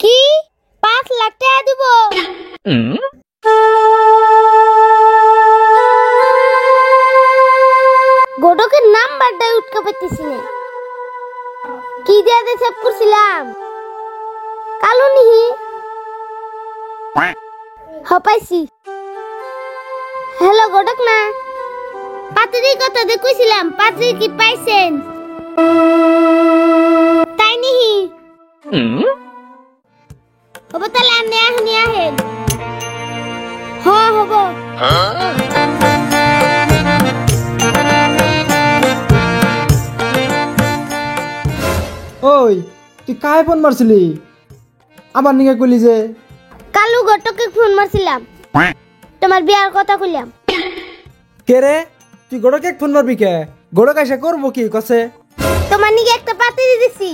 কি 5 লাখ টাকা দিব? গোডকের নাম্বারটা উঠকে পাইতেছি না। কি দিয়ে সেভ করছিলাম? কালো নিহি পাইছি। হ্যালো গোডক না, পাত্রীর কথা দেখছিলাম, পাত্রী কি পাইছেন? তাই নিহি হবো তাহলে আপনি এখনই আহেন। হ্যাঁ হবো। ওই তুই কায় ফোন মারছিলি? আমার নিকে কইলি যে কালু গোটকে ফোন মারছিলাম, তোমার বিয়ার কথা কইলাম। কে রে? তুই গড়কে ফোন মারবি কে? গড়ক এসে করবো কি কছে? তোমার নিকে একটা পাত্রী দিছি,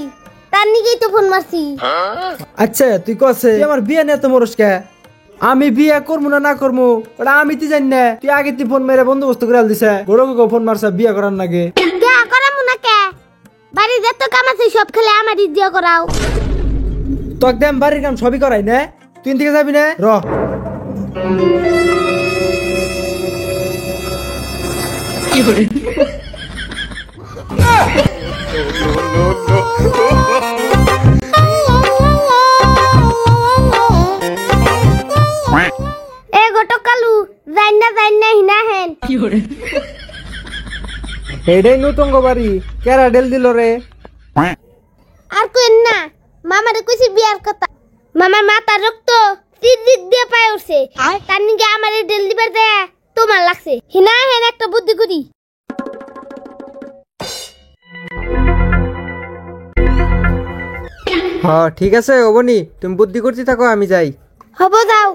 তার নিকেই তো ফোন মারছি। আচ্ছা তুই কছে তুই আমার বিয়ে নিয়ে তো মরস কে? আমি বিয়ে করবো না করবো ওটা আমি তো জানি না। তুই আগে তুই ফোন মেরে বন্দোবস্ত করে দিছে, গড়কে ফোন মারছে বিয়ে করার নাকি? কে করামু না কে? বাড়ি যত কাম আছে সব খেলে আমারই দিয়া করাও। তোক দেম বাড়ির কাম সবই করাই না, তুই থেকে যাবি না? র এ গোটক কালু যাইনা হিনা হেন। এটাই নতুন বাড়ি কেরা ডেল দিল রে? আর কইন না, মামারে কইছি বিয়ার কথা। মামার মাথার রক্ত দিক দিয়ে পায় উঠছে, তার নিকে আমারে ডেল দিবার দেয়া তোমার লাগছে। হিনা হেন একটা বুদ্ধি করি। হ্যাঁ ঠিক আছে অবনি, তুমি বুদ্ধি করতে থাকো, আমি যাই। হবো যাও।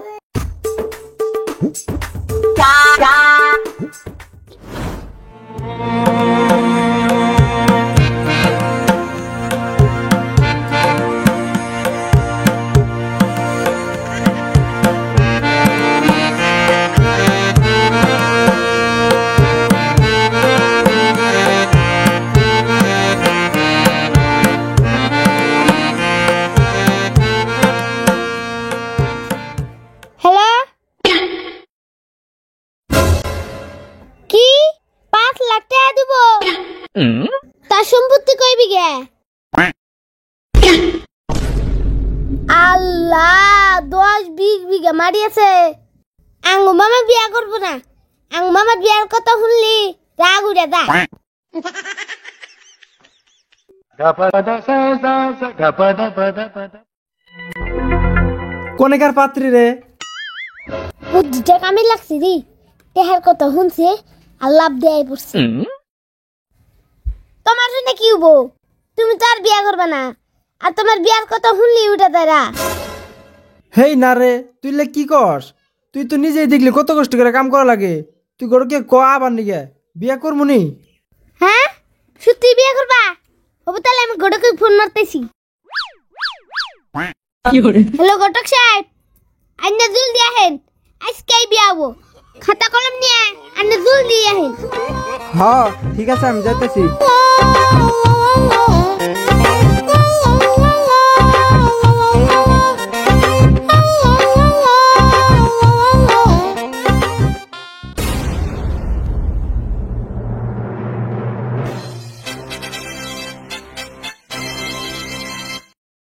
হ্যালো, কি 5 লাখ টাকা দিব? তার সম্পত্তি কই বিঘা? আল্লাহ, 10-20 বিঘা মারি আছে। আঙ্গু মামা বিয়া করবো না। আঙ্গু মামা বিয়ার কথা শুনলি রাগ উড়ে যা। কোনেকার পাত্রী রে? বুদ্ধিটা কামে লাগছে রে, তেহার কথা শুনছে আর লাভ দেয়াই পড়ছে। তোমার জন্য কি হবো? তুমি তো আর বিয়া করবে না, আর তোমার বিয়ার কথা শুনলি উঠে তারা। হেই না রে, তুই লে কি করস? তুই তো নিজেই দেখলি কত কষ্ট করে কাম করা লাগে। তুই গড়কে ক আবার নিকে বিয়ে করবো নি? হ্যাঁ সত্যি বিয়া করবা? হবো তাহলে আমি গটকে ফোন মারতেছি। হ্যালো গটক সাহেব, আন্না জলদি আহেন, আজকেই বিয়া হবো। খাতা কলম নিয়ে আন্না জলদি আহেন। হ্যাঁ ঠিক আছে আমি যাইতেছি।